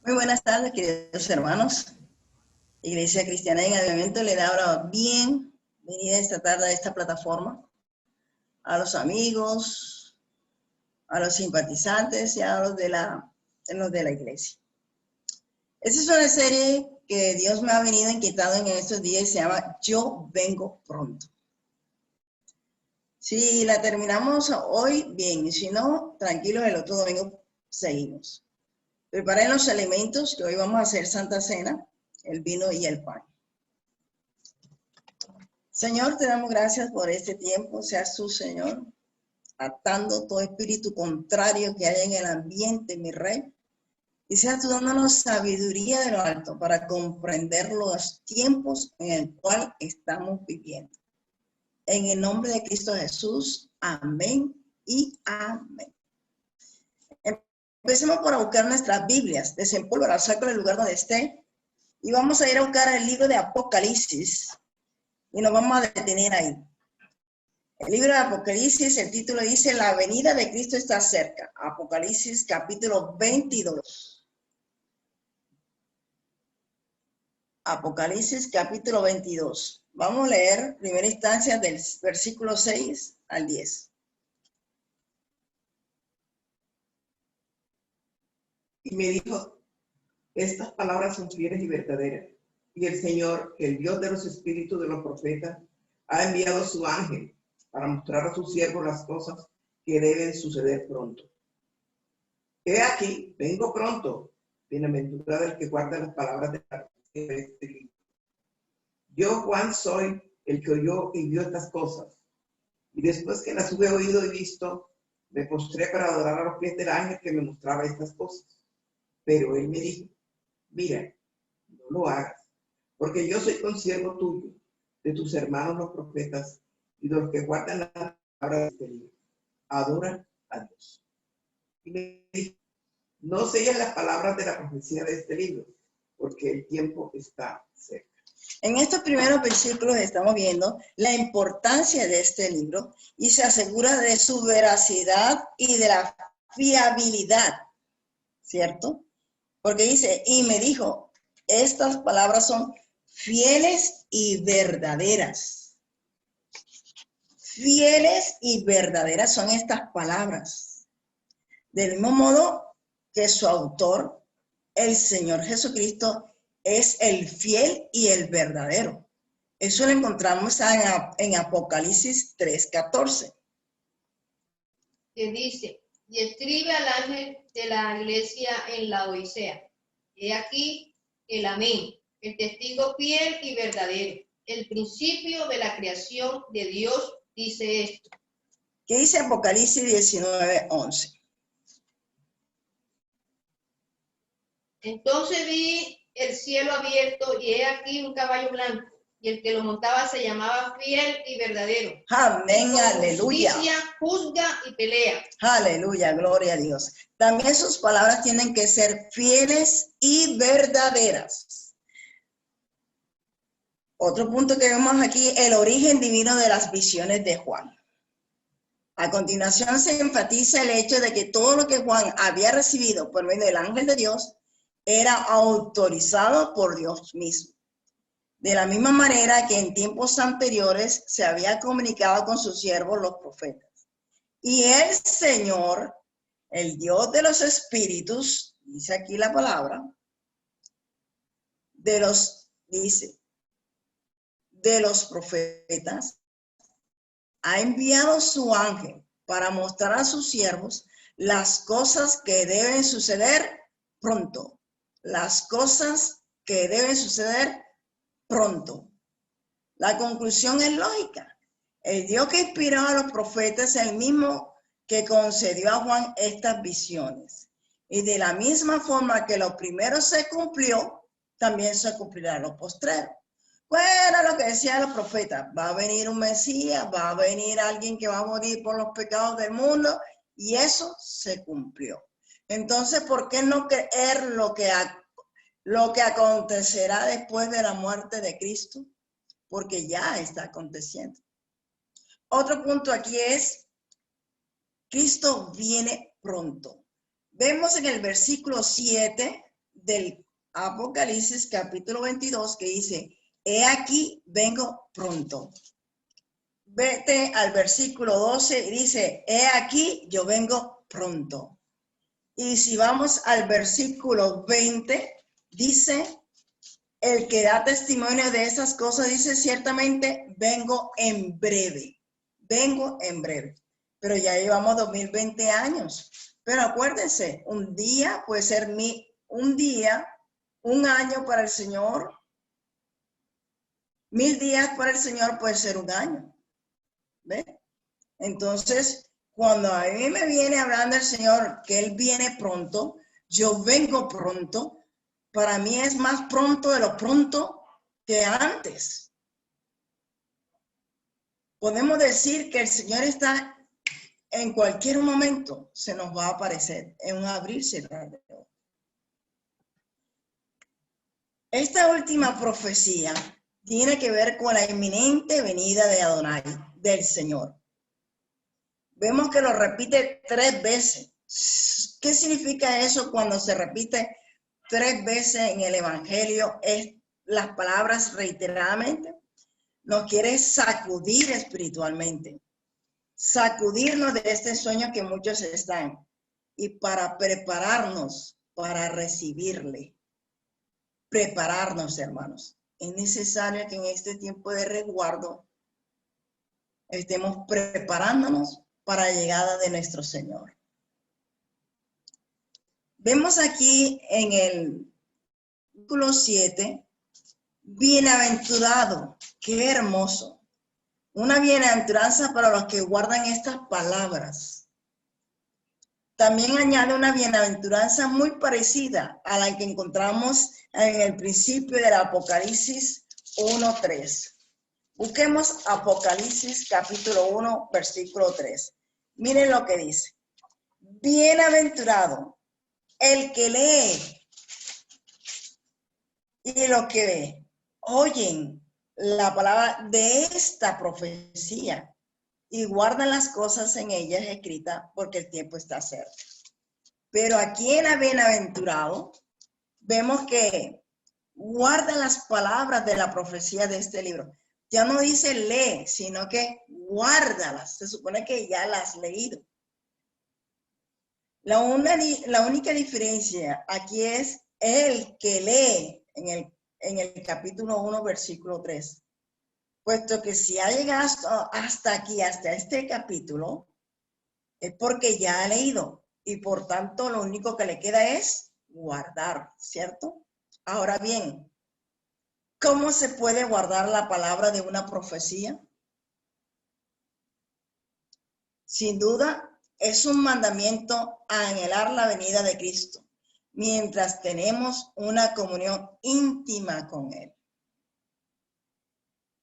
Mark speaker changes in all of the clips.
Speaker 1: Muy buenas tardes, queridos hermanos. Iglesia Cristiana en Avivamiento le da ahora bienvenida esta tarde a esta plataforma, a los amigos, a los simpatizantes y a los de la iglesia. Esta es una serie que Dios me ha venido inquietando en estos días y se llama Yo Vengo Pronto. Si la terminamos hoy, bien, y si no, tranquilos, el otro domingo seguimos. Preparen los alimentos, que hoy vamos a hacer Santa Cena, el vino y el pan. Señor, te damos gracias por este tiempo. Seas tú, Señor, atando todo espíritu contrario que haya en el ambiente, mi Rey. Y seas tú dándonos sabiduría de lo alto para comprender los tiempos en el cual estamos viviendo. En el nombre de Cristo Jesús, amén y amén. Empecemos por buscar nuestras Biblias, desempolvar, sácalo del lugar donde esté, y vamos a ir a buscar el libro de Apocalipsis, y nos vamos a detener ahí. El libro de Apocalipsis, el título dice, la venida de Cristo está cerca. Apocalipsis capítulo 22. Apocalipsis capítulo 22. Vamos a leer primera instancia del versículo 6 al 10.
Speaker 2: Y me dijo, estas palabras son fieles y verdaderas. Y el Señor, el Dios de los espíritus de los profetas, ha enviado a su ángel para mostrar a sus siervos las cosas que deben suceder pronto. He aquí, vengo pronto. Bienaventurado el que guarda las palabras de este libro. Yo, Juan, soy el que oyó y vio estas cosas. Y después que las hube oído y visto, me postré para adorar a los pies del ángel que me mostraba estas cosas. Pero él me dijo, mira, no lo hagas, porque yo soy consiervo tuyo, de tus hermanos los profetas y de los que guardan la palabra de este libro. Adora a Dios. Y me dijo, no selles las palabras de la profecía de este libro, porque el tiempo está cerca.
Speaker 1: En estos primeros versículos estamos viendo la importancia de este libro y se asegura de su veracidad y de la fiabilidad, ¿cierto? Porque dice, y me dijo, estas palabras son fieles y verdaderas. Fieles y verdaderas son estas palabras. Del mismo modo que su autor, el Señor Jesucristo, es el fiel y el verdadero. Eso lo encontramos en Apocalipsis 3:14.
Speaker 3: Que dice, y escribe al ángel de la iglesia en la Odisea. He aquí el amén, el testigo fiel y verdadero, el principio de la creación de Dios, dice esto.
Speaker 1: ¿Qué dice Apocalipsis 19:11?
Speaker 3: Entonces vi el cielo abierto y he aquí un caballo blanco, y el que lo montaba se llamaba fiel y verdadero.
Speaker 1: Amén, aleluya.
Speaker 3: Justicia, juzga y pelea.
Speaker 1: Aleluya, gloria a Dios. También sus palabras tienen que ser fieles y verdaderas. Otro punto que vemos aquí, el origen divino de las visiones de Juan. A continuación se enfatiza el hecho de que todo lo que Juan había recibido por medio del ángel de Dios era autorizado por Dios mismo. De la misma manera que en tiempos anteriores se había comunicado con sus siervos los profetas. Y el Señor, el Dios de los espíritus, dice aquí la palabra, de los profetas, ha enviado su ángel para mostrar a sus siervos las cosas que deben suceder pronto. Las cosas que deben suceder pronto. La conclusión es lógica. El Dios que inspiró a los profetas es el mismo que concedió a Juan estas visiones. Y de la misma forma que lo primero se cumplió, también se cumplirá lo postrero. ¿Cuál era lo que decían los profetas? Va a venir un Mesías, va a venir alguien que va a morir por los pecados del mundo, y eso se cumplió. Entonces, ¿por qué no creer lo que acontecerá después de la muerte de Cristo? Porque ya está aconteciendo. Otro punto aquí es, Cristo viene pronto. Vemos en el versículo 7 del Apocalipsis capítulo 22 que dice, he aquí vengo pronto. Vete al versículo 12 y dice, he aquí yo vengo pronto. Y si vamos al versículo 20, dice, el que da testimonio de esas cosas dice, ciertamente vengo en breve. Vengo en breve. Pero ya llevamos 2020 años. Pero acuérdense, un día puede ser un día, un año para el Señor. 1000 días para el Señor puede ser un año. ¿Ve? Entonces, cuando a mí me viene hablando el Señor que Él viene pronto, yo vengo pronto, para mí es más pronto de lo pronto que antes. Podemos decir que el Señor está en cualquier momento, se nos va a aparecer en un abrir y cerrar de ojos. Esta última profecía tiene que ver con la inminente venida de Adonai, del Señor. Vemos que lo repite 3 veces. ¿Qué significa eso cuando se repite 3 veces en el Evangelio? Es las palabras reiteradamente. Nos quiere sacudir espiritualmente. Sacudirnos de este sueño que muchos están. Y para prepararnos para recibirle. Prepararnos, hermanos. Es necesario que en este tiempo de resguardo estemos preparándonos para la llegada de nuestro Señor. Vemos aquí en el versículo 7, bienaventurado, qué hermoso. Una bienaventuranza para los que guardan estas palabras. También añade una bienaventuranza muy parecida a la que encontramos en el principio del Apocalipsis 1:3. Busquemos Apocalipsis capítulo 1, versículo 3. Miren lo que dice. Bienaventurado el que lee y los que oyen la palabra de esta profecía y guardan las cosas en ellas escritas porque el tiempo está cerca. Pero aquí en la bienaventurado vemos que guardan las palabras de la profecía de este libro. Ya no dice lee, sino que guárdalas. Se supone que ya las has leído. La única diferencia aquí es el que lee en el capítulo 1, versículo 3. Puesto que si ha llegado hasta aquí, hasta este capítulo, es porque ya ha leído. Y por tanto, lo único que le queda es guardar, ¿cierto? Ahora bien, ¿cómo se puede guardar la palabra de una profecía? Sin duda, es un mandamiento a anhelar la venida de Cristo, mientras tenemos una comunión íntima con Él.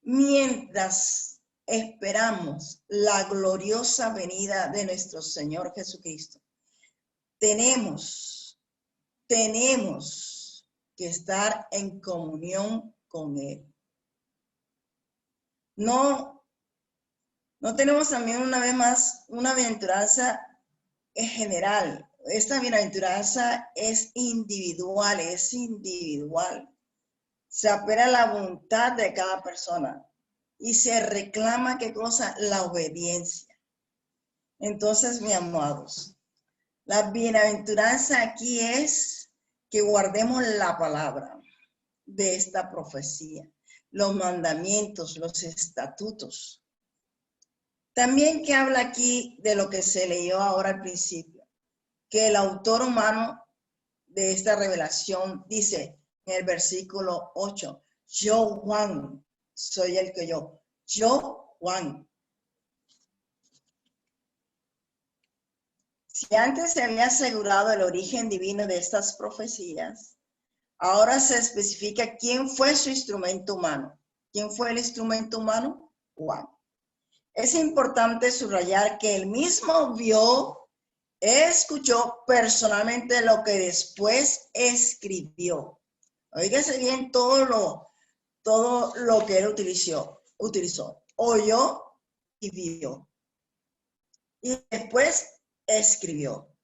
Speaker 1: Mientras esperamos la gloriosa venida de nuestro Señor Jesucristo, tenemos que estar en comunión con Él. No tenemos también una vez más una bienaventuranza general. Esta bienaventuranza es individual. Se apela a la voluntad de cada persona y se reclama, ¿qué cosa? La obediencia. Entonces, mis amados, la bienaventuranza aquí es que guardemos la palabra de esta profecía, los mandamientos, los estatutos. También que habla aquí de lo que se leyó ahora al principio, que el autor humano de esta revelación dice en el versículo 8, yo Juan, soy el que yo Juan. Si antes se había asegurado el origen divino de estas profecías, ahora se especifica quién fue su instrumento humano. ¿Quién fue el instrumento humano? Juan. Es importante subrayar que él mismo vio, escuchó personalmente lo que después escribió. Oígase bien todo lo que él utilizó. Oyó y vio. Y después escribió.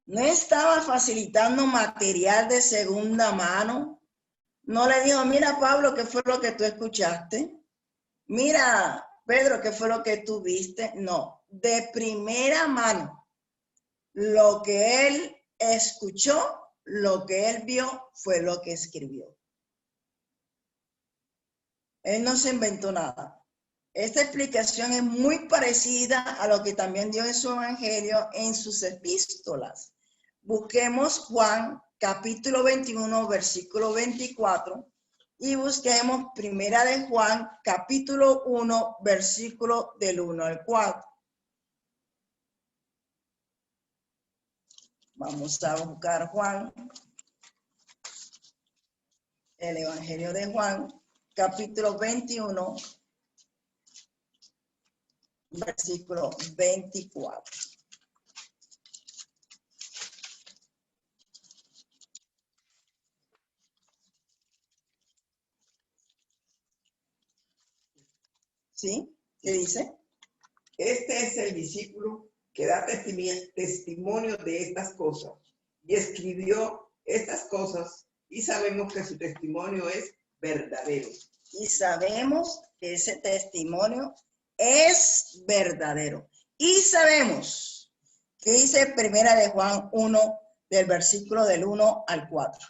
Speaker 1: No estaba facilitando material de segunda mano. No le dijo, mira Pablo, ¿qué fue lo que tú escuchaste? Mira Pedro, ¿qué fue lo que tú viste? No, de primera mano. Lo que él escuchó, lo que él vio, fue lo que escribió. Él no se inventó nada. Esta explicación es muy parecida a lo que también dio en su evangelio, en sus epístolas. Busquemos Juan, capítulo 21, versículo 24, y busquemos Primera de Juan, capítulo 1, versículo del 1 al 4. Vamos a buscar Juan, el evangelio de Juan, capítulo 21, versículo 24. ¿Sí? ¿Qué dice?
Speaker 2: Este es el discípulo que da testimonio de estas cosas y escribió estas cosas, y sabemos que su testimonio es verdadero.
Speaker 1: Y sabemos que ese testimonio es verdadero. Y sabemos que dice Primera de Juan 1, del versículo del 1 al 4.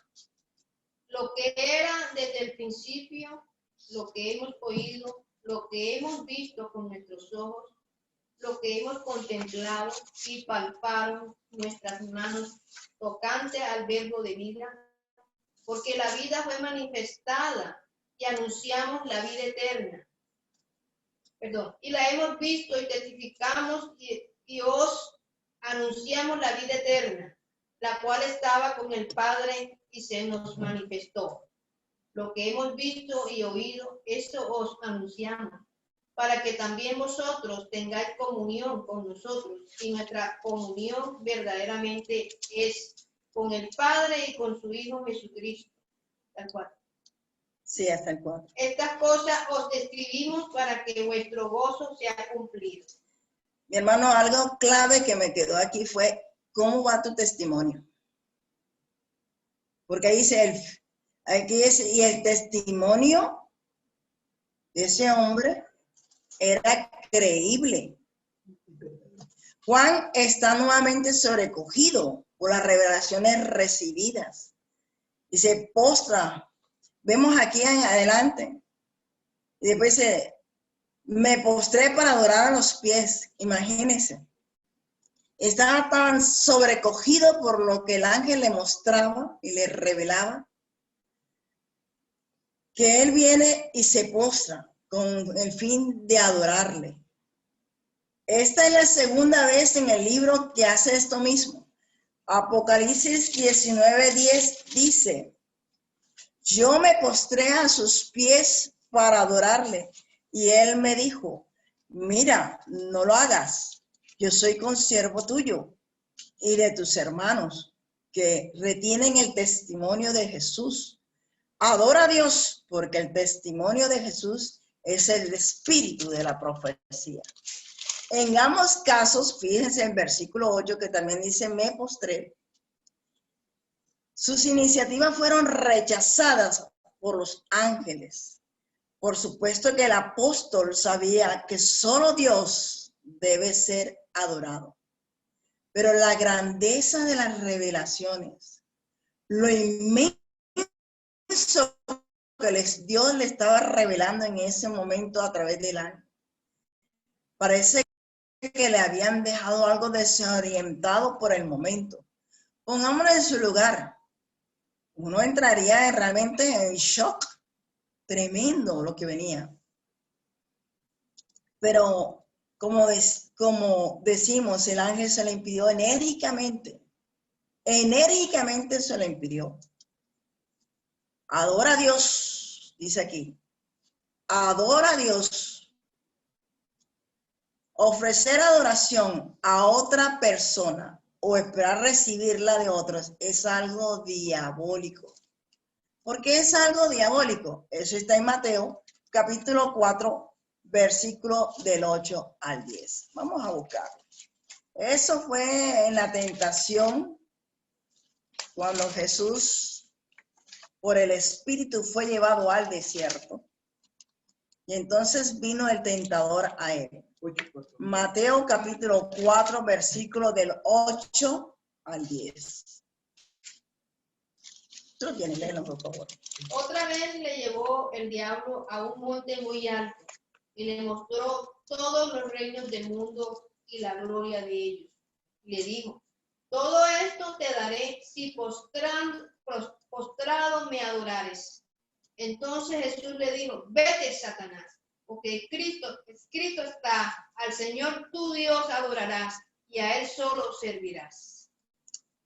Speaker 3: Lo que era desde el principio, lo que hemos oído, lo que hemos visto con nuestros ojos, lo que hemos contemplado y palpado nuestras manos tocante al verbo de vida, porque la vida fue manifestada y anunciamos la vida eterna. Y la hemos visto y testificamos y os anunciamos la vida eterna, la cual estaba con el Padre y se nos manifestó. Lo que hemos visto y oído, eso os anunciamos, para que también vosotros tengáis comunión con nosotros, y nuestra comunión verdaderamente es con el Padre y con su Hijo Jesucristo. Tal cual.
Speaker 1: Sí, hasta el 4.
Speaker 3: Estas cosas os escribimos para que vuestro gozo sea cumplido.
Speaker 1: Mi hermano, algo clave que me quedó aquí fue, ¿cómo va tu testimonio? Porque ahí dice, aquí dice, y el testimonio de ese hombre era creíble. Juan está nuevamente sobrecogido por las revelaciones recibidas y se postra. Vemos aquí en adelante. Y después dice, me postré para adorar a los pies. Imagínense. Estaba tan sobrecogido por lo que el ángel le mostraba y le revelaba, que él viene y se postra con el fin de adorarle. Esta es la segunda vez en el libro que hace esto mismo. Apocalipsis 19:10 dice, yo me postré a sus pies para adorarle. Y él me dijo, mira, no lo hagas. Yo soy consiervo tuyo y de tus hermanos que retienen el testimonio de Jesús. Adora a Dios porque el testimonio de Jesús es el espíritu de la profecía. En ambos casos, fíjense en versículo 8 que también dice, me postré. Sus iniciativas fueron rechazadas por los ángeles. Por supuesto que el apóstol sabía que solo Dios debe ser adorado. Pero la grandeza de las revelaciones, lo inmenso que Dios le estaba revelando en ese momento a través del ángel, parece que le habían dejado algo desorientado por el momento. Pongámonos en su lugar. Uno entraría realmente en shock, tremendo lo que venía. Pero como decimos, el ángel se le impidió enérgicamente se le impidió. Adora a Dios, dice aquí. Adora a Dios. Ofrecer adoración a otra persona o esperar recibirla de otros es algo diabólico. ¿Por qué es algo diabólico? Eso está en Mateo, capítulo 4, versículo del 8 al 10. Vamos a buscarlo. Eso fue en la tentación cuando Jesús por el Espíritu fue llevado al desierto. Y entonces vino el tentador a él. Mateo capítulo 4, versículo del 8 al 10. ¿Tú lo tienes? Léelo, por favor.
Speaker 3: Otra vez le llevó el diablo a un monte muy alto y le mostró todos los reinos del mundo y la gloria de ellos. Y le dijo, todo esto te daré si postrado me adorares. Entonces Jesús le dijo, vete, Satanás, porque escrito está, al Señor tu Dios adorarás y a Él solo servirás.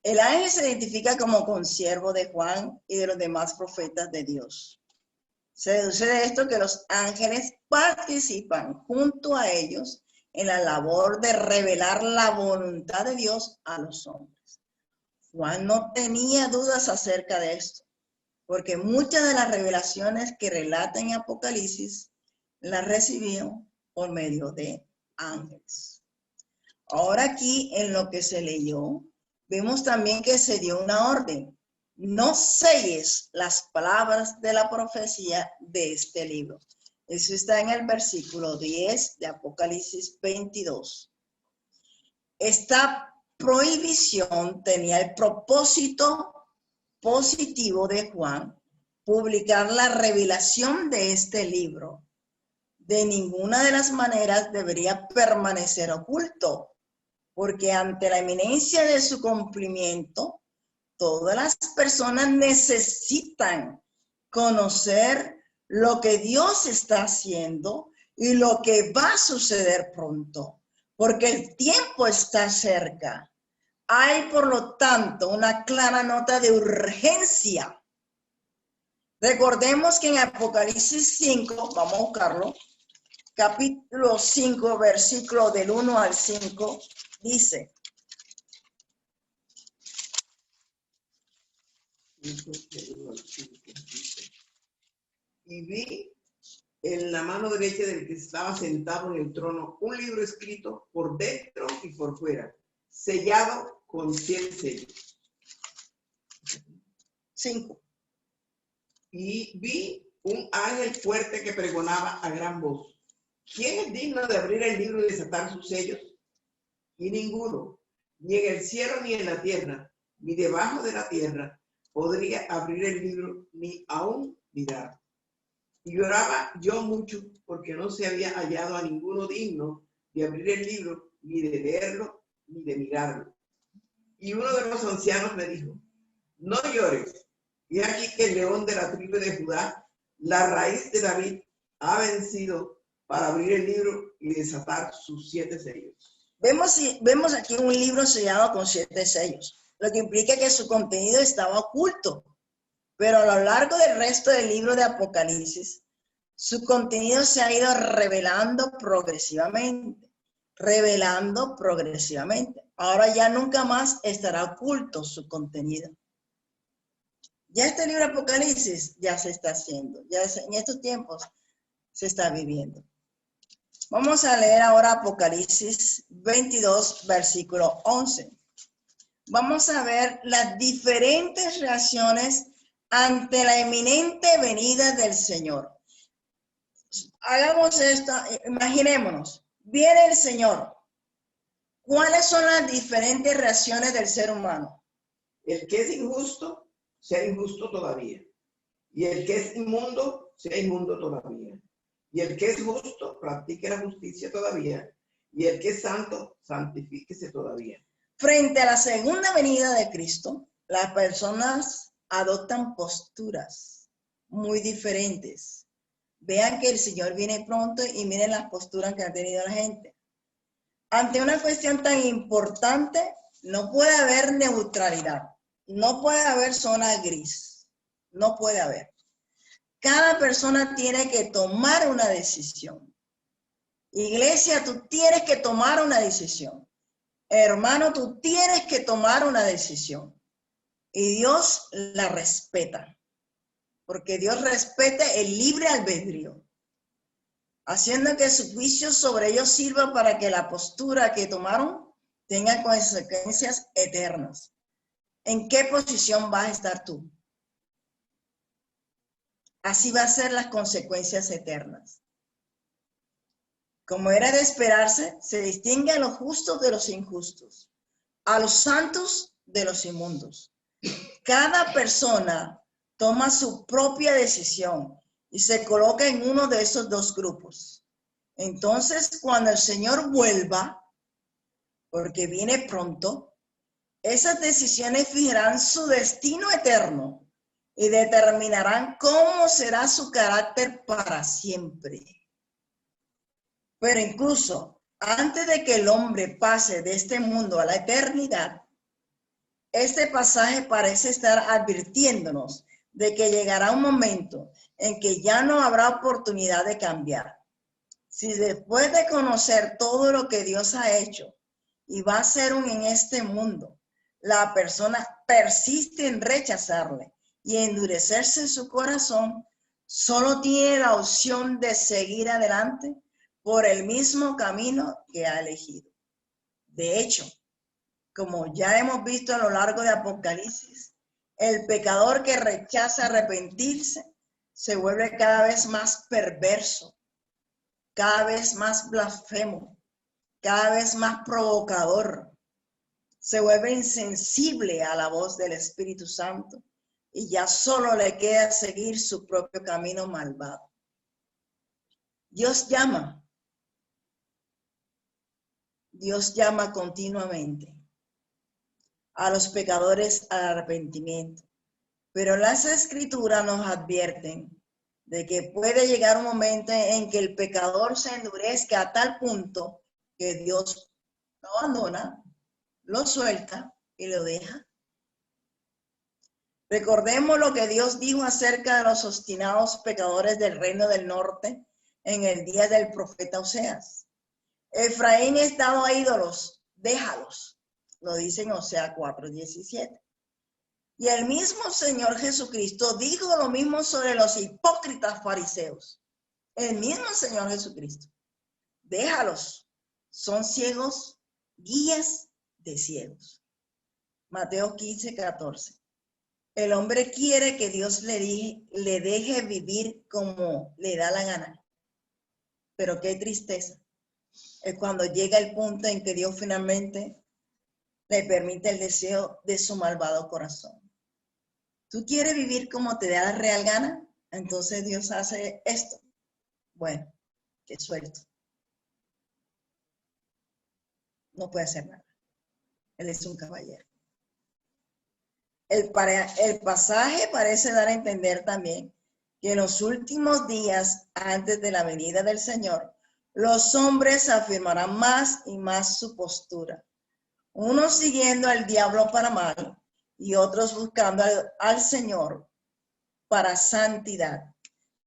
Speaker 1: El ángel se identifica como consiervo de Juan y de los demás profetas de Dios. Se deduce de esto que los ángeles participan junto a ellos en la labor de revelar la voluntad de Dios a los hombres. Juan no tenía dudas acerca de esto, porque muchas de las revelaciones que relata en Apocalipsis las recibió por medio de ángeles. Ahora aquí en lo que se leyó, vemos también que se dio una orden. No selles las palabras de la profecía de este libro. Eso está en el versículo 10 de Apocalipsis 22. Esta prohibición tenía el propósito positivo de Juan, publicar la revelación de este libro. De ninguna de las maneras debería permanecer oculto, porque ante la inminencia de su cumplimiento, todas las personas necesitan conocer lo que Dios está haciendo y lo que va a suceder pronto, porque el tiempo está cerca. Hay, por lo tanto, una clara nota de urgencia. Recordemos que en Apocalipsis 5, vamos a buscarlo, capítulo 5, versículo del 1 al 5, dice:
Speaker 2: y vi en la mano derecha del que estaba sentado en el trono un libro escrito por dentro y por fuera, sellado con 7 sellos.
Speaker 1: 5.
Speaker 2: Y vi un ángel fuerte que pregonaba a gran voz: ¿quién es digno de abrir el libro y desatar sus sellos? Y ninguno, ni en el cielo ni en la tierra, ni debajo de la tierra, podría abrir el libro, ni aún mirar. Y lloraba yo mucho, porque no se había hallado a ninguno digno de abrir el libro, ni de leerlo, ni de mirarlo. Y uno de los ancianos me dijo: no llores, y aquí que el león de la tribu de Judá, la raíz de David, ha vencido para abrir el libro y desatar sus 7 sellos.
Speaker 1: Vemos aquí un libro sellado con 7 sellos, lo que implica que su contenido estaba oculto. Pero a lo largo del resto del libro de Apocalipsis, su contenido se ha ido revelando progresivamente. Ahora ya nunca más estará oculto su contenido. Ya este libro de Apocalipsis ya se está haciendo, ya en estos tiempos se está viviendo. Vamos a leer ahora Apocalipsis 22, versículo 11. Vamos a ver las diferentes reacciones ante la inminente venida del Señor. Hagamos esto, imaginémonos, viene el Señor. ¿Cuáles son las diferentes reacciones del ser humano?
Speaker 2: El que es injusto, sea injusto todavía. Y el que es inmundo, sea inmundo todavía. Y el que es justo, practique la justicia todavía. Y el que es santo, santifíquese todavía.
Speaker 1: Frente a la segunda venida de Cristo, las personas adoptan posturas muy diferentes. Vean que el Señor viene pronto y miren las posturas que ha tenido la gente. Ante una cuestión tan importante, no puede haber neutralidad. No puede haber zona gris. No puede haber. Cada persona tiene que tomar una decisión. Iglesia, tú tienes que tomar una decisión. Hermano, tú tienes que tomar una decisión. Y Dios la respeta. Porque Dios respeta el libre albedrío, haciendo que su juicio sobre ellos sirva para que la postura que tomaron tenga consecuencias eternas. ¿En qué posición vas a estar tú? Así va a ser las consecuencias eternas. Como era de esperarse, se distingue a los justos de los injustos, a los santos de los inmundos. Cada persona toma su propia decisión y se coloca en uno de esos dos grupos. Entonces, cuando el Señor vuelva, porque viene pronto, esas decisiones fijarán su destino eterno y determinarán cómo será su carácter para siempre. Pero incluso antes de que el hombre pase de este mundo a la eternidad, este pasaje parece estar advirtiéndonos de que llegará un momento en que ya no habrá oportunidad de cambiar. Si después de conocer todo lo que Dios ha hecho y va a hacer en este mundo, la persona persiste en rechazarle y endurecerse su corazón, solo tiene la opción de seguir adelante por el mismo camino que ha elegido. De hecho, como ya hemos visto a lo largo de Apocalipsis, el pecador que rechaza arrepentirse se vuelve cada vez más perverso, cada vez más blasfemo, cada vez más provocador. Se vuelve insensible a la voz del Espíritu Santo y ya solo le queda seguir su propio camino malvado. Dios llama continuamente a los pecadores al arrepentimiento, pero las Escrituras nos advierten de que puede llegar un momento en que el pecador se endurezca a tal punto que Dios lo abandona, lo suelta y lo deja. Recordemos lo que Dios dijo acerca de los obstinados pecadores del reino del norte en el día del profeta Oseas. Efraín es dado a ídolos, déjalos, lo dice en Oseas 4:17. Y el mismo Señor Jesucristo dijo lo mismo sobre los hipócritas fariseos. El mismo Señor Jesucristo. Déjalos, son ciegos, guías de ciegos. Mateo 15:14. El hombre quiere que Dios le deje vivir como le da la gana. Pero qué tristeza es cuando llega el punto en que Dios finalmente le permite el deseo de su malvado corazón. ¿Tú quieres vivir como te da la real gana? Entonces Dios hace esto. Bueno, te suelto. No puede hacer nada. Él es un caballero. El pasaje parece dar a entender también que en los últimos días antes de la venida del Señor, los hombres afirmarán más y más su postura, unos siguiendo al diablo para mal y otros buscando al Señor para santidad.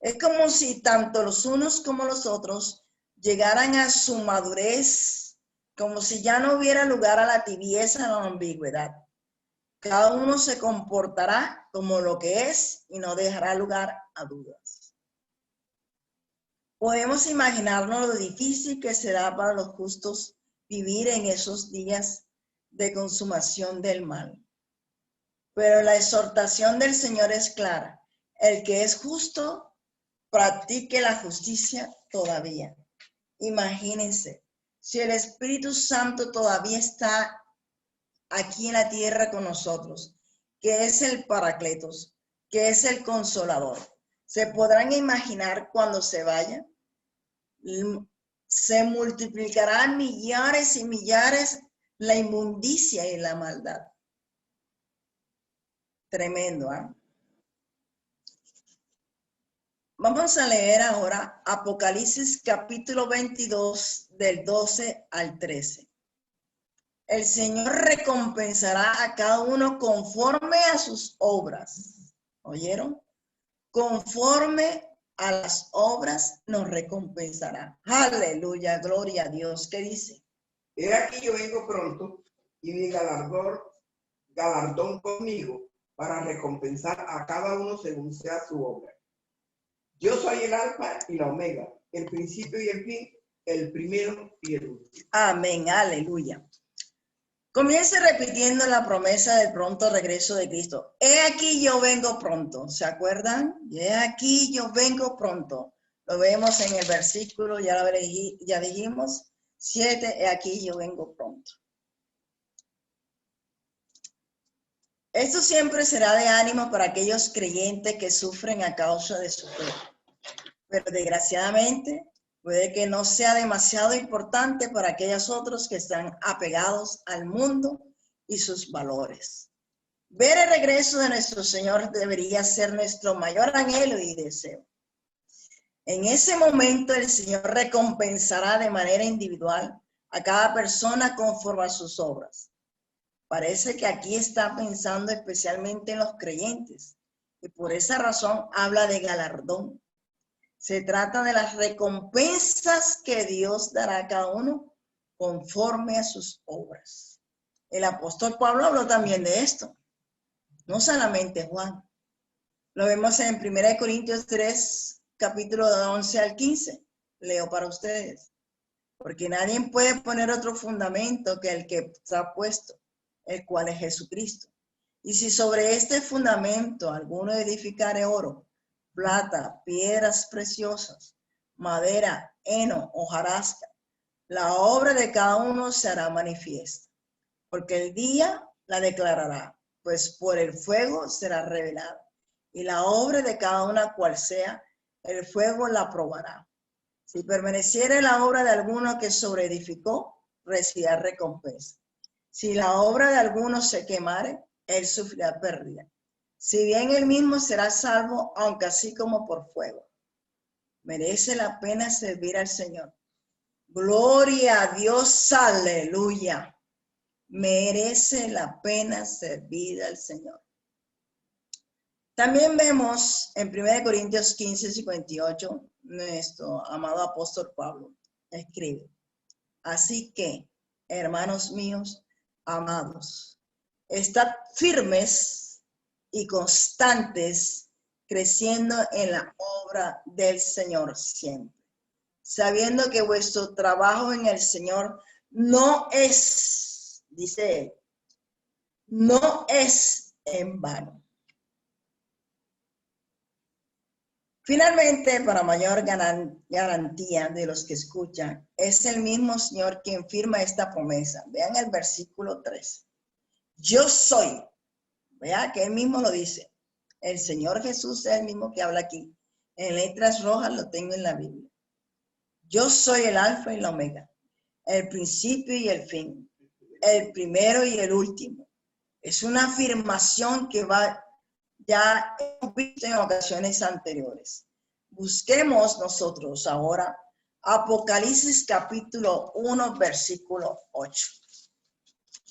Speaker 1: Es como si tanto los unos como los otros llegaran a su madurez, como si ya no hubiera lugar a la tibieza o la ambigüedad. Cada uno se comportará como lo que es y no dejará lugar a dudas. Podemos imaginarnos lo difícil que será para los justos vivir en esos días de consumación del mal. Pero la exhortación del Señor es clara. El que es justo, practique la justicia todavía. Imagínense, si el Espíritu Santo todavía está aquí en la tierra con nosotros, que es el Paracletos, que es el Consolador. ¿Se podrán imaginar cuando se vaya? Se multiplicarán millares y millares la inmundicia y la maldad. Tremendo, ¿eh? Vamos a leer ahora Apocalipsis capítulo 22 del 12 al 13. El Señor recompensará a cada uno conforme a sus obras. ¿Oyeron? Conforme a las obras nos recompensará. Aleluya, gloria a Dios. ¿Qué dice?
Speaker 2: He aquí yo vengo pronto y mi galardón conmigo para recompensar a cada uno según sea su obra. Yo soy el alfa y la omega, el principio y el fin, el primero y el último.
Speaker 1: Amén, aleluya. Comience repitiendo la promesa del pronto regreso de Cristo. He aquí yo vengo pronto. ¿Se acuerdan? He aquí yo vengo pronto. Lo vemos en el versículo, ya dijimos, 7, he aquí yo vengo pronto. Esto siempre será de ánimo para aquellos creyentes que sufren a causa de su fe. Pero desgraciadamente puede que no sea demasiado importante para aquellos otros que están apegados al mundo y sus valores. Ver el regreso de nuestro Señor debería ser nuestro mayor anhelo y deseo. En ese momento el Señor recompensará de manera individual a cada persona conforme a sus obras. Parece que aquí está pensando especialmente en los creyentes y por esa razón habla de galardón. Se trata de las recompensas que Dios dará a cada uno conforme a sus obras. El apóstol Pablo habló también de esto, no solamente Juan. Lo vemos en 1 Corintios 3, capítulo 11 al 15. Leo para ustedes. Porque nadie puede poner otro fundamento que el que está puesto, el cual es Jesucristo. Y si sobre este fundamento alguno edificare oro, plata, piedras preciosas, madera, heno, hojarasca, la obra de cada uno se hará manifiesta, porque el día la declarará, pues por el fuego será revelada, y la obra de cada una cual sea, el fuego la probará. Si permaneciere la obra de alguno que sobreedificó, recibirá recompensa. Si la obra de alguno se quemare, él sufrirá pérdida. Si bien él mismo será salvo, aunque así como por fuego. Merece la pena servir al Señor. Gloria a Dios, aleluya. Merece la pena servir al Señor. También vemos en 1 Corintios 15, 58, nuestro amado apóstol Pablo escribe: así que, hermanos míos, amados, estad firmes y constantes, creciendo en la obra del Señor siempre, sabiendo que vuestro trabajo en el Señor no es, dice él, no es en vano. Finalmente, para mayor garantía de los que escuchan, es el mismo Señor quien firma esta promesa. Vean el versículo 3. Yo soy. Vean que él mismo lo dice. El Señor Jesús es el mismo que habla aquí. En letras rojas lo tengo en la Biblia. Yo soy el alfa y la omega, el principio y el fin, el primero y el último. Es una afirmación que ya hemos visto en ocasiones anteriores. Busquemos nosotros ahora Apocalipsis capítulo 1, versículo 8.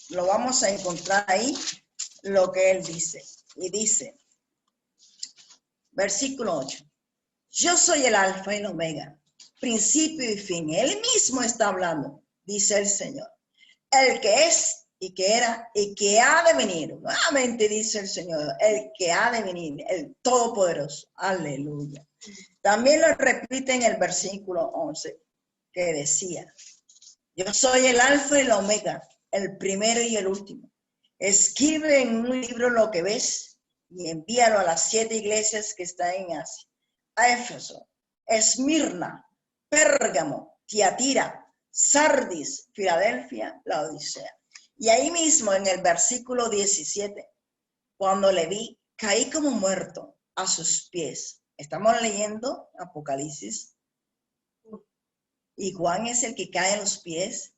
Speaker 1: Lo vamos a encontrar ahí, lo que él dice. Y dice, versículo 8. Yo soy el alfa y el omega, principio y fin. Él mismo está hablando, dice el Señor. El que es y que era y que ha de venir. Nuevamente dice el Señor, el que ha de venir, el Todopoderoso. Aleluya. También lo repite en el versículo 11, que decía, yo soy el alfa y la omega, el primero y el último. Escribe en un libro lo que ves y envíalo a las 7 iglesias que están en Asia. A Éfeso, Esmirna, Pérgamo, Tiatira, Sardis, Filadelfia, Laodicea. Y ahí mismo en el versículo 17, cuando le vi, caí como muerto a sus pies. Estamos leyendo Apocalipsis. Y Juan es el que cae a los pies.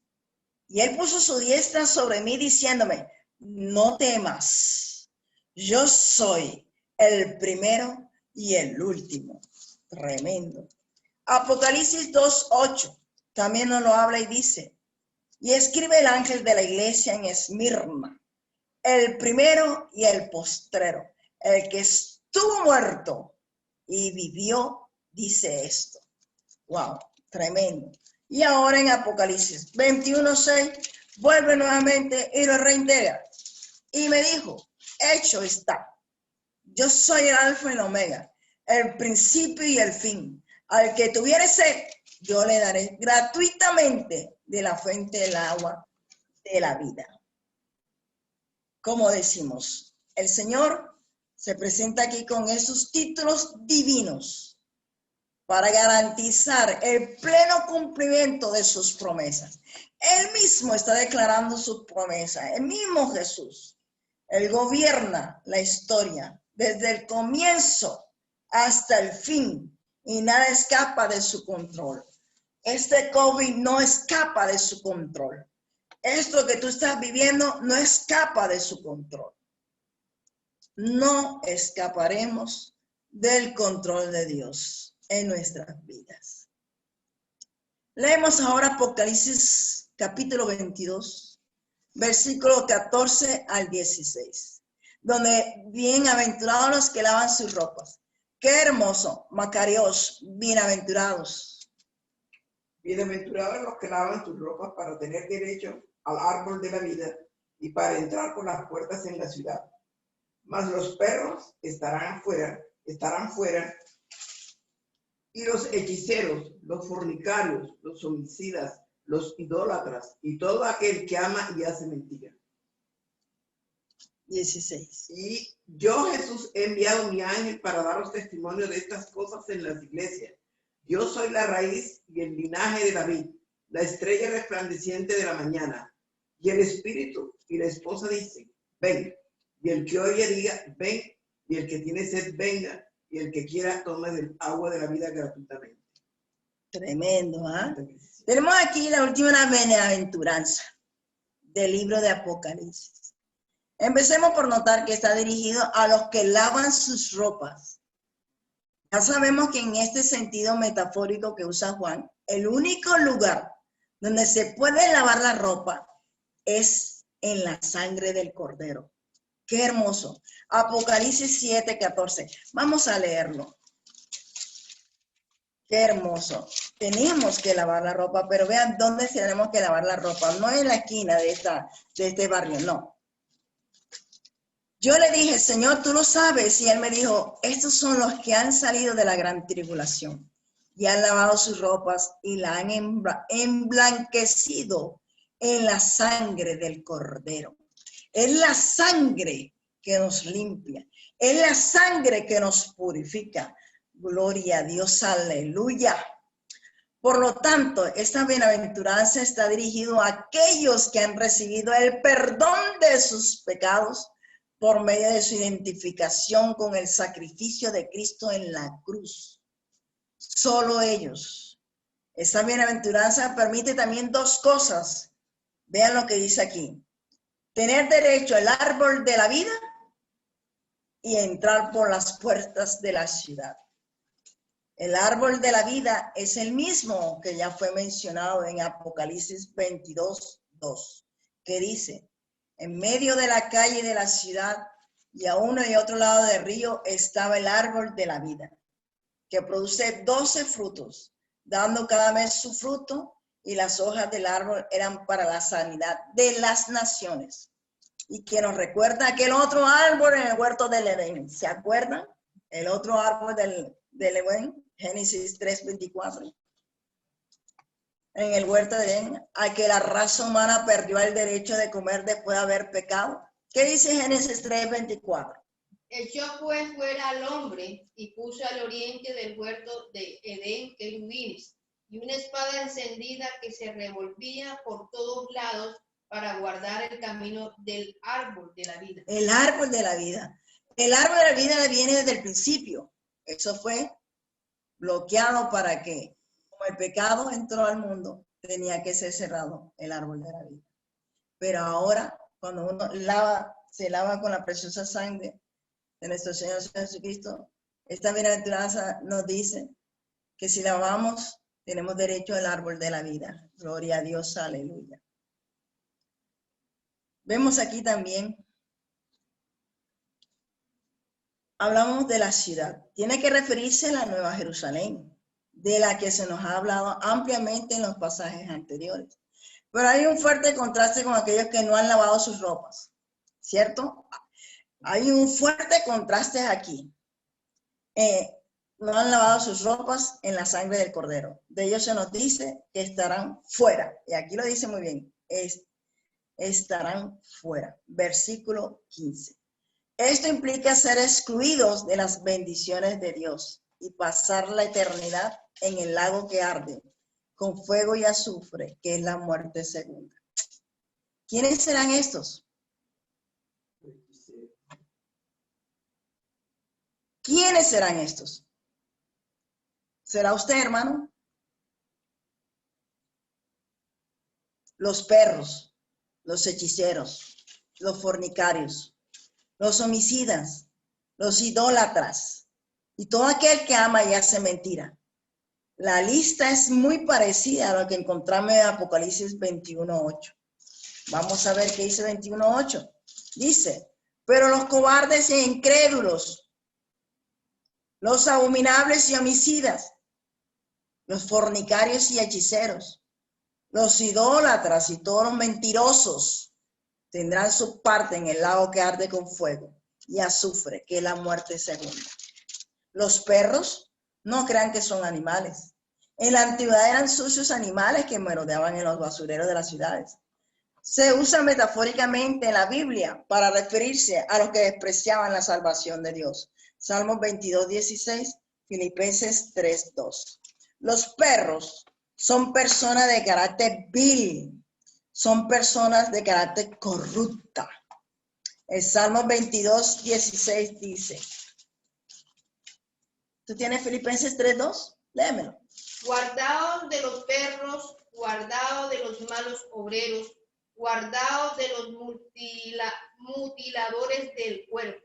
Speaker 1: Y él puso su diestra sobre mí diciéndome, no temas, yo soy el primero y el último. Tremendo. Apocalipsis 2:8 también nos lo habla y dice, y escribe el ángel de la iglesia en Esmirna, el primero y el postrero, el que estuvo muerto y vivió, dice esto. Wow, tremendo. Y ahora en Apocalipsis 21:6, vuelve nuevamente y lo reintegra. Y me dijo, hecho está. Yo soy el alfa y el omega, el principio y el fin. Al que tuviere sed, yo le daré gratuitamente de la fuente del agua de la vida. como decimos, el Señor se presenta aquí con esos títulos divinos para garantizar el pleno cumplimiento de sus promesas. Él mismo está declarando sus promesas, el mismo Jesús. Él gobierna la historia desde el comienzo hasta el fin y nada escapa de su control. Este COVID no escapa de su control. Esto que tú estás viviendo no escapa de su control. No escaparemos del control de Dios en nuestras vidas. Leemos ahora Apocalipsis capítulo 22, versículo 14 al 16, donde bienaventurados los que lavan sus ropas. Qué hermoso, Macarios, bienaventurados.
Speaker 2: Bienaventurados los que lavan sus ropas para tener derecho al árbol de la vida y para entrar por las puertas en la ciudad. Mas los perros estarán fuera, y los hechiceros, los fornicarios, los homicidas, los idólatras y todo aquel que ama y hace mentira.
Speaker 1: 16.
Speaker 2: Y yo, Jesús, he enviado mi ángel para daros testimonio de estas cosas en las iglesias. Yo soy la raíz y el linaje de David, la estrella resplandeciente de la mañana. Y el espíritu y la esposa dicen, ven. Y el que oye diga, ven. Y el que tiene sed, venga. Y el que quiera, tome del agua de la vida gratuitamente.
Speaker 1: Tremendo, ¿ah? Tenemos aquí la última bienaventuranza del libro de Apocalipsis. Empecemos por notar que está dirigido a los que lavan sus ropas. Ya sabemos que en este sentido metafórico que usa Juan, el único lugar donde se puede lavar la ropa es en la sangre del Cordero. Qué hermoso. Apocalipsis 7:14. Vamos a leerlo. Qué hermoso. Tenemos que lavar la ropa, pero vean dónde tenemos que lavar la ropa. No en la esquina de este barrio, no. Yo le dije, Señor, tú lo sabes. Y él me dijo, estos son los que han salido de la gran tribulación y han lavado sus ropas y la han emblanquecido en la sangre del Cordero. Es la sangre que nos limpia. Es la sangre que nos purifica. Gloria a Dios, aleluya. Por lo tanto, esta bienaventuranza está dirigido a aquellos que han recibido el perdón de sus pecados por medio de su identificación con el sacrificio de Cristo en la cruz. Solo ellos. Esta bienaventuranza permite también dos cosas. Vean lo que dice aquí. Tener derecho al árbol de la vida y entrar por las puertas de la ciudad. El árbol de la vida es el mismo que ya fue mencionado en Apocalipsis 22:2, que dice, en medio de la calle de la ciudad y a uno y otro lado del río estaba el árbol de la vida, que produce 12 frutos, dando cada mes su fruto, y las hojas del árbol eran para la sanidad de las naciones. Y que nos recuerda aquel otro árbol en el huerto del Edén. ¿Se acuerdan? El otro árbol del Edén, Génesis 3:24. En el huerto de Edén, a que la raza humana perdió el derecho de comer después de haber pecado. ¿Qué dice Génesis 3:24?
Speaker 3: Echó pues fuera al hombre y puso al oriente del huerto de Edén querubines y una espada encendida que se revolvía por todos lados para guardar el camino del árbol de la vida.
Speaker 1: El árbol de la vida. El árbol de la vida viene desde el principio. Eso fue bloqueado para que, como el pecado entró al mundo, tenía que ser cerrado el árbol de la vida. Pero ahora, cuando uno se lava con la preciosa sangre de nuestro Señor Jesucristo, esta bienaventuranza nos dice que si lavamos, tenemos derecho al árbol de la vida. Gloria a Dios, aleluya. Vemos aquí también, hablamos de la ciudad. Tiene que referirse a la Nueva Jerusalén, de la que se nos ha hablado ampliamente en los pasajes anteriores. Pero hay un fuerte contraste con aquellos que no han lavado sus ropas, ¿cierto? Hay un fuerte contraste aquí. No han lavado sus ropas en la sangre del Cordero. De ellos se nos dice que estarán fuera. Y aquí lo dice muy bien. estarán fuera. Versículo 15. Esto implica ser excluidos de las bendiciones de Dios y pasar la eternidad en el lago que arde con fuego y azufre, que es la muerte segunda. ¿Quiénes serán estos? ¿Quiénes serán estos? ¿Será usted, hermano? Los perros, los hechiceros, los fornicarios, los homicidas, los idólatras y todo aquel que ama y hace mentira. La lista es muy parecida a lo que encontramos en Apocalipsis 21:8. Vamos a ver qué dice 21:8. Dice, pero los cobardes e incrédulos, los abominables y homicidas, los fornicarios y hechiceros, los idólatras y todos los mentirosos tendrán su parte en el lago que arde con fuego y azufre, que es la muerte segunda. Los perros, no crean que son animales. En la antigüedad eran sucios animales que merodeaban en los basureros de las ciudades. Se usa metafóricamente en la Biblia para referirse a los que despreciaban la salvación de Dios. Salmos 22:16, Filipenses 3:2. Los perros son personas de carácter vil, son personas de carácter corrupta. El Salmo 22:16 dice, ¿tú tienes Filipenses 3:2? Léemelo.
Speaker 3: Guardaos de los perros, guardaos de los malos obreros, guardaos de los mutiladores del cuerpo.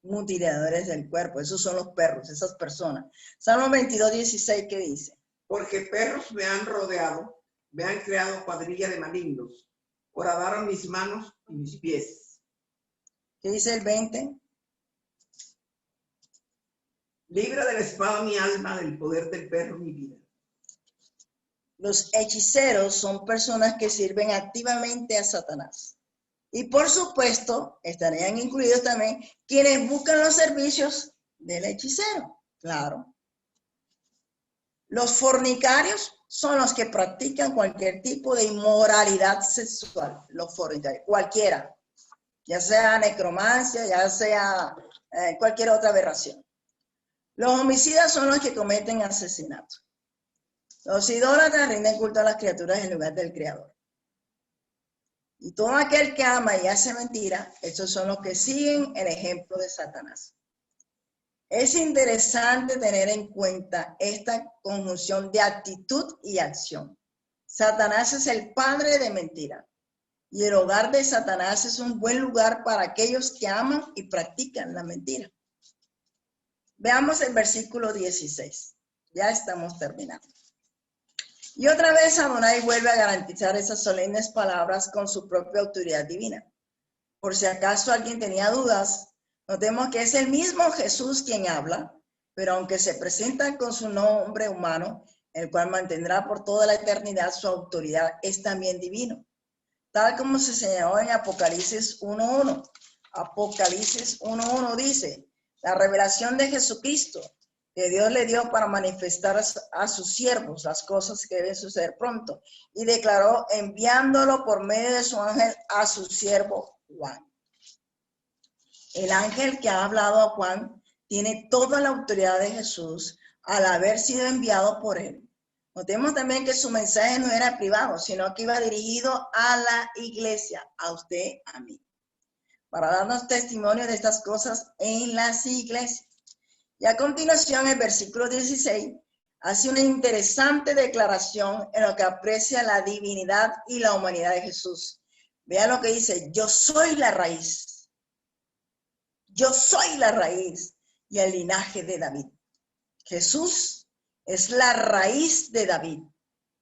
Speaker 1: Mutiladores del cuerpo, esos son los perros, esas personas. Salmo 22:16, ¿qué dice?
Speaker 2: Porque perros me han rodeado, me han creado cuadrilla de malignos, horadaron mis manos y mis pies.
Speaker 1: ¿Qué dice el 20?
Speaker 2: Libra de la espada mi alma, del poder del perro mi vida.
Speaker 1: Los hechiceros son personas que sirven activamente a Satanás. Y por supuesto, estarían incluidos también quienes buscan los servicios del hechicero. Claro. Los fornicarios son los que practican cualquier tipo de inmoralidad sexual. Los fornicarios, cualquiera. Ya sea necromancia, ya sea cualquier otra aberración. Los homicidas son los que cometen asesinato. Los idólatras rinden culto a las criaturas en lugar del Creador. Y todo aquel que ama y hace mentira, estos son los que siguen el ejemplo de Satanás. Es interesante tener en cuenta esta conjunción de actitud y acción. Satanás es el padre de mentira. Y el hogar de Satanás es un buen lugar para aquellos que aman y practican la mentira. Veamos el versículo 16. Ya estamos terminando. Y otra vez Adonai vuelve a garantizar esas solemnes palabras con su propia autoridad divina. Por si acaso alguien tenía dudas, notemos que es el mismo Jesús quien habla, pero aunque se presenta con su nombre humano, el cual mantendrá por toda la eternidad su autoridad, es también divino. Tal como se señaló en Apocalipsis 1:1. Apocalipsis 1:1 dice, la revelación de Jesucristo, que Dios le dio para manifestar a sus siervos las cosas que deben suceder pronto, y declaró enviándolo por medio de su ángel a su siervo Juan. El ángel que ha hablado a Juan tiene toda la autoridad de Jesús al haber sido enviado por él. Notemos también que su mensaje no era privado, sino que iba dirigido a la iglesia, a usted, a mí, para darnos testimonio de estas cosas en las iglesias. Y a continuación, el versículo 16 hace una interesante declaración en lo que aprecia la divinidad y la humanidad de Jesús. Vean lo que dice, yo soy la raíz. Yo soy la raíz y el linaje de David. Jesús es la raíz de David,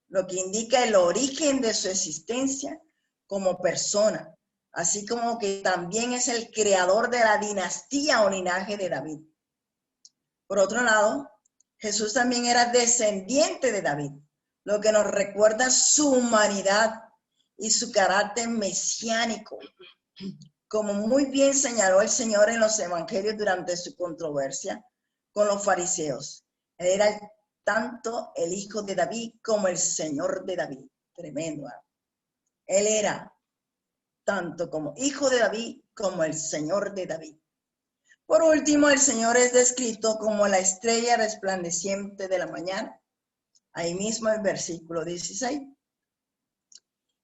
Speaker 1: lo que indica el origen de su existencia como persona, así como que también es el creador de la dinastía o linaje de David. Por otro lado, Jesús también era descendiente de David, lo que nos recuerda su humanidad y su carácter mesiánico. Como muy bien señaló el Señor en los evangelios durante su controversia con los fariseos. Él era tanto el hijo de David como el Señor de David. Tremendo. Él era tanto como hijo de David como el Señor de David. Por último, el Señor es descrito como la estrella resplandeciente de la mañana. Ahí mismo el versículo 16.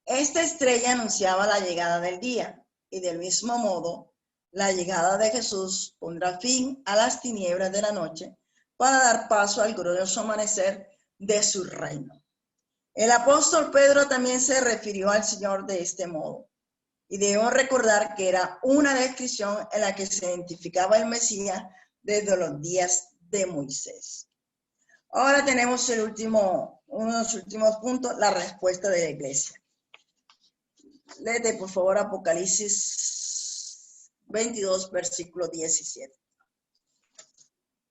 Speaker 1: Esta estrella anunciaba la llegada del día y del mismo modo la llegada de Jesús pondrá fin a las tinieblas de la noche para dar paso al glorioso amanecer de su reino. El apóstol Pedro también se refirió al Señor de este modo. Y debemos recordar que era una descripción en la que se identificaba el Mesías desde los días de Moisés. Ahora tenemos uno de los últimos puntos, la respuesta de la iglesia. Léete, por favor, Apocalipsis 22, versículo 17.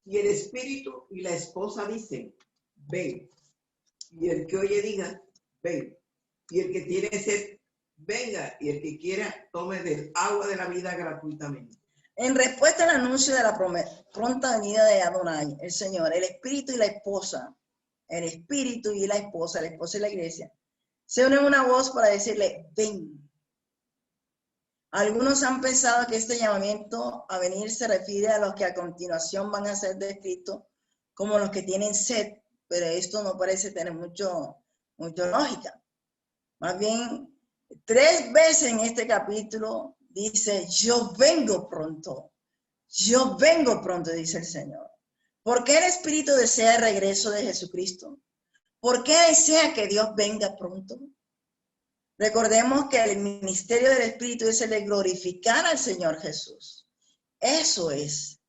Speaker 2: Y el espíritu y la esposa dicen, ven. Y el que oye diga, ven. Y el que tiene sed, venga. Y el que quiera, tome del agua de la vida gratuitamente.
Speaker 1: En respuesta al anuncio de la pronta venida de Adonai, el Señor, el espíritu y la esposa, la esposa y la iglesia, se unen una voz para decirle, ven. Algunos han pensado que este llamamiento a venir se refiere a los que a continuación van a ser descritos como los que tienen sed, pero esto no parece tener mucho lógica. Más bien, 3 veces en este capítulo dice, yo vengo pronto, dice el Señor. ¿Por qué el Espíritu desea el regreso de Jesucristo? ¿Por qué desea que Dios venga pronto? Recordemos que el ministerio del Espíritu es el de glorificar al Señor Jesús. Eso es.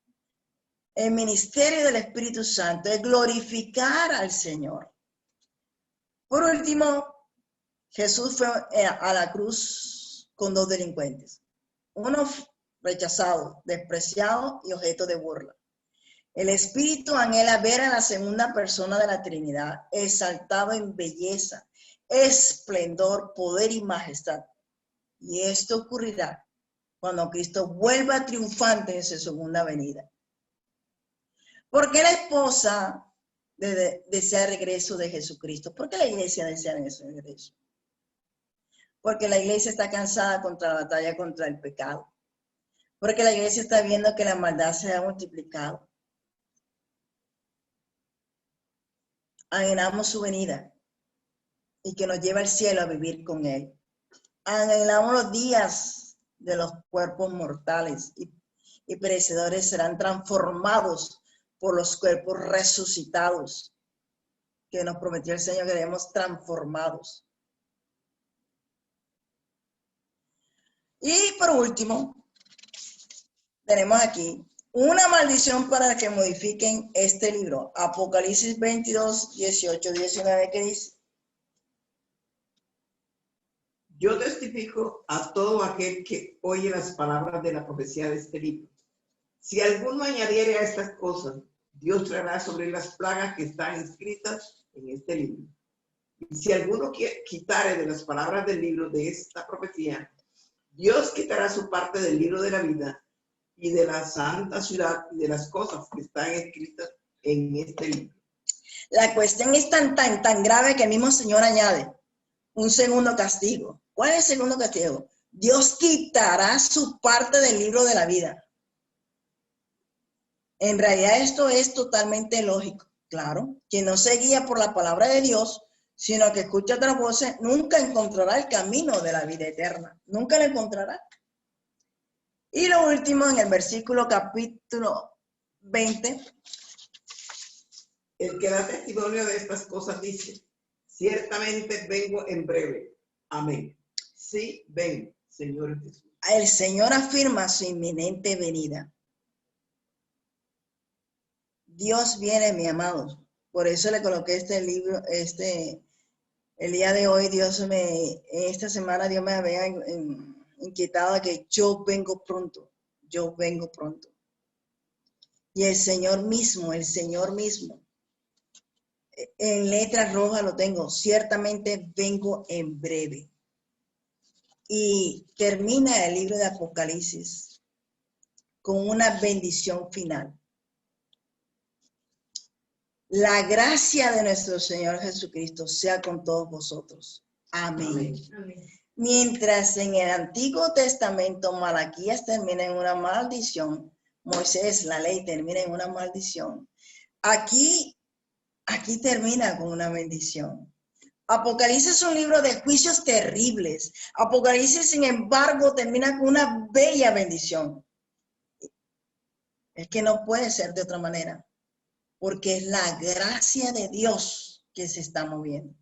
Speaker 1: El ministerio del Espíritu Santo es glorificar al Señor. Por último, Jesús fue a la cruz con 2 delincuentes. Uno rechazado, despreciado y objeto de burla. El Espíritu anhela ver a la segunda persona de la Trinidad, exaltado en belleza, esplendor, poder y majestad. Y esto ocurrirá cuando Cristo vuelva triunfante en su segunda venida. ¿Por qué la esposa desea el regreso de Jesucristo? ¿Por qué la iglesia desea ese regreso? Porque la iglesia está cansada contra la batalla contra el pecado. Porque la iglesia está viendo que la maldad se ha multiplicado. Anhelamos su venida y que nos lleva al cielo a vivir con él. Anhelamos los días de los cuerpos mortales y perecedores serán transformados por los cuerpos resucitados que nos prometió el Señor, que debemos transformados. Y por último, tenemos aquí una maldición para que modifiquen este libro. Apocalipsis 22, 18, 19, que dice:
Speaker 2: Yo testifico a todo aquel que oye las palabras de la profecía de este libro. Si alguno añadiere a estas cosas, Dios traerá sobre las plagas que están escritas en este libro. Y si alguno quitare de las palabras del libro de esta profecía, Dios quitará su parte del libro de la vida y de la santa ciudad y de las cosas que están escritas en este libro.
Speaker 1: La cuestión es tan grave que el mismo Señor añade un segundo castigo. ¿Cuál es el segundo castigo? Dios quitará su parte del libro de la vida. En realidad esto es totalmente lógico. Claro, quien no se guía por la palabra de Dios, sino que escucha otras voces, nunca encontrará el camino de la vida eterna. Nunca lo encontrará. Y lo último, en el versículo capítulo 20.
Speaker 2: El que da testimonio de estas cosas dice: ciertamente vengo en breve. Amén. Sí, ven, Señor Jesús.
Speaker 1: El Señor afirma su inminente venida. Dios viene, mi amado. Por eso le coloqué este libro, el día de hoy, esta semana Dios me había inquietado que yo vengo pronto. Y el Señor mismo, en letras rojas lo tengo, ciertamente vengo en breve. Y termina el libro de Apocalipsis con una bendición final. La gracia de nuestro Señor Jesucristo sea con todos vosotros. Amén.
Speaker 3: Amén.
Speaker 1: Mientras en el Antiguo Testamento Malaquías termina en una maldición, Moisés, la ley, termina en una maldición. Aquí termina con una bendición. Apocalipsis es un libro de juicios terribles. Apocalipsis, sin embargo, termina con una bella bendición. Es que no puede ser de otra manera, porque es la gracia de Dios que se está moviendo.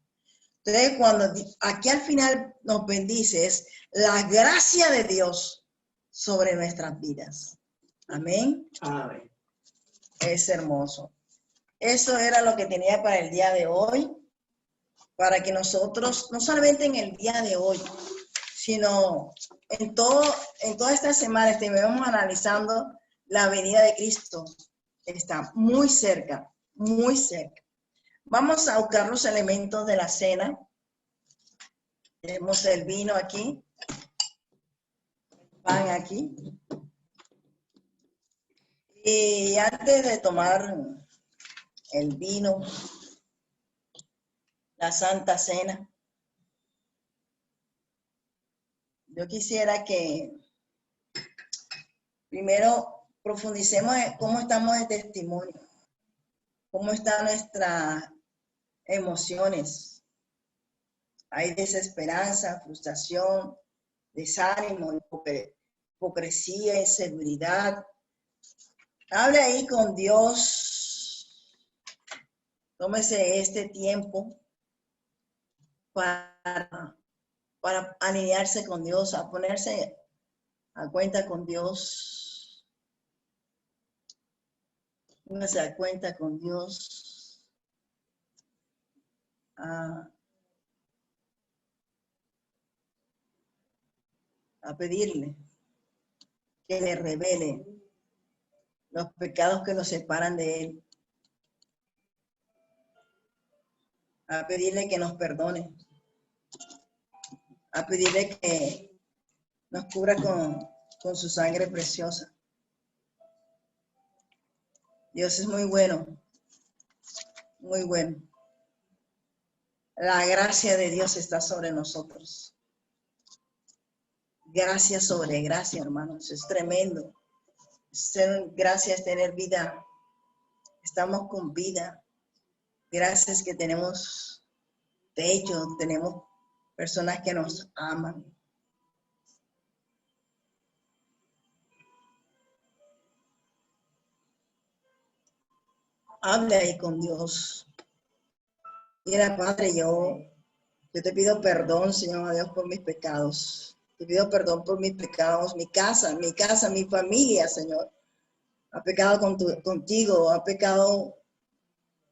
Speaker 1: Entonces, cuando aquí al final nos bendice, es la gracia de Dios sobre nuestras vidas. Amén.
Speaker 2: Amén.
Speaker 1: Es hermoso. Eso era lo que tenía para el día de hoy, para que nosotros, no solamente en el día de hoy, sino en toda esta semana estemos analizando la venida de Cristo. Está muy cerca, muy cerca. Vamos a buscar los elementos de la cena. Tenemos el vino aquí, el pan aquí. Y antes de tomar el vino, la Santa Cena, yo quisiera que primero profundicemos en cómo estamos de testimonio, cómo están nuestras emociones. Hay desesperanza, frustración, desánimo, hipocresía, inseguridad. Hable ahí con Dios. Tómese este tiempo para alinearse con Dios, a ponerse a cuenta con Dios. Póngase a cuenta con Dios. A pedirle que le revele los pecados que nos separan de Él. A pedirle que nos perdone. A pedirle que nos cubra con su sangre preciosa. Dios es muy bueno, muy bueno. La gracia de Dios está sobre nosotros. Gracia sobre gracia, hermanos. Es tremendo. Gracias tener vida. Estamos con vida. Gracias que tenemos techo, tenemos personas que nos aman. Habla ahí con Dios. Mira, Padre, yo te pido perdón, Señor Dios, por mis pecados. Te pido perdón por mis pecados, mi casa, mi familia, Señor. Ha pecado contigo, ha pecado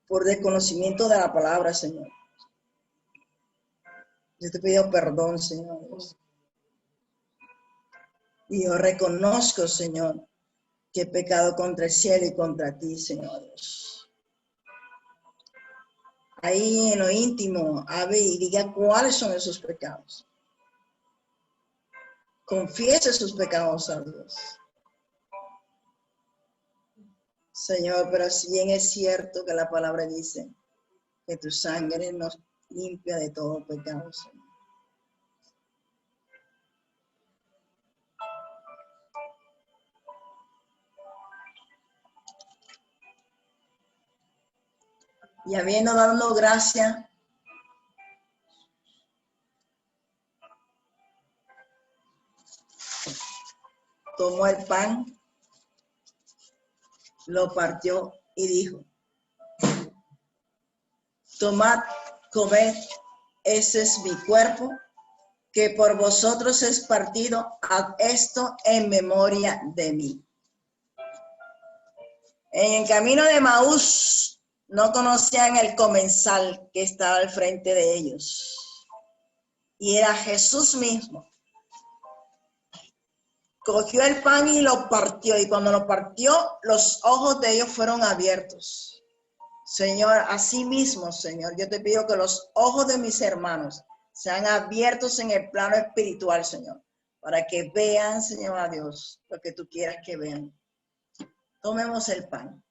Speaker 1: por desconocimiento de la palabra, Señor. Yo te pido perdón, Señor Dios. Y yo reconozco, Señor, que he pecado contra el cielo y contra ti, Señor Dios. Ahí en lo íntimo, hable y diga cuáles son esos pecados. Confiese sus pecados a Dios. Señor, pero si bien es cierto que la palabra dice que tu sangre nos limpia de todo pecado, Señor. Y habiendo dado gracias, tomó el pan, lo partió y dijo: tomad, comed, ese es mi cuerpo, que por vosotros es partido, haz esto en memoria de mí. En el camino de Maús no conocían el comensal que estaba al frente de ellos, y era Jesús mismo. Cogió el pan y lo partió, y cuando lo partió, los ojos de ellos fueron abiertos. Señor, así mismo, Señor, yo te pido que los ojos de mis hermanos sean abiertos en el plano espiritual, Señor, para que vean, Señor, a Dios, lo que tú quieras que vean. Tomemos el pan.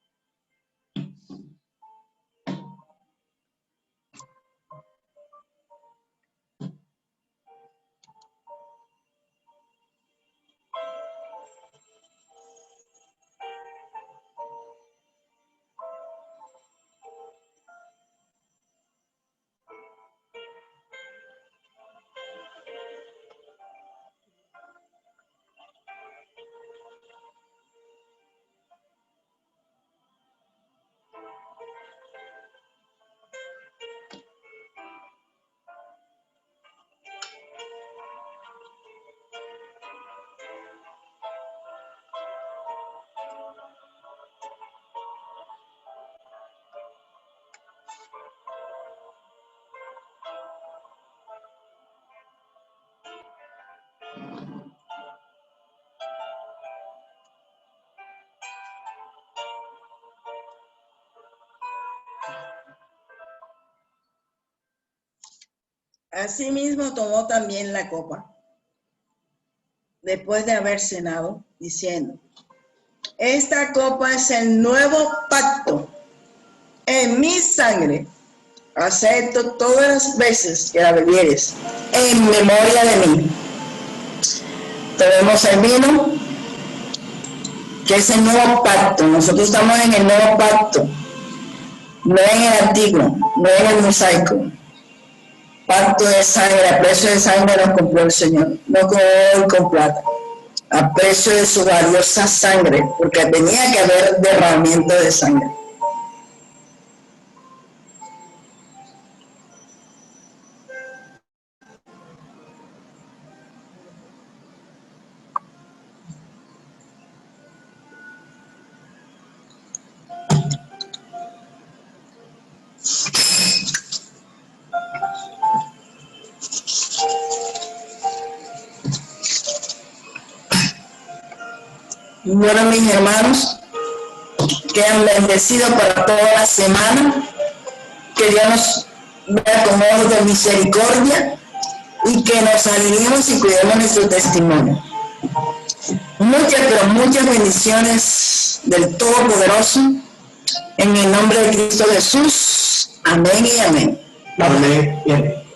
Speaker 1: Asimismo tomó también la copa, después de haber cenado, diciendo: esta copa es el nuevo pacto en mi sangre. Acepto todas las veces que la bebieres en memoria de mí. Tenemos el vino, que es el nuevo pacto. Nosotros estamos en el nuevo pacto, no en el antiguo, no en el mosaico. Pacto de sangre, a precio de sangre nos compró el Señor, no con oro y con plata, a precio de su valiosa sangre, porque tenía que haber derramamiento de sangre. Bueno, mis hermanos, quedan bendecidos para toda la semana. Que Dios nos vea con ojos de misericordia y que nos alineemos y cuidemos nuestro testimonio. Muchas, pero muchas bendiciones del Todopoderoso. En el nombre de Cristo Jesús. Amén y amén.
Speaker 2: Amén y amén.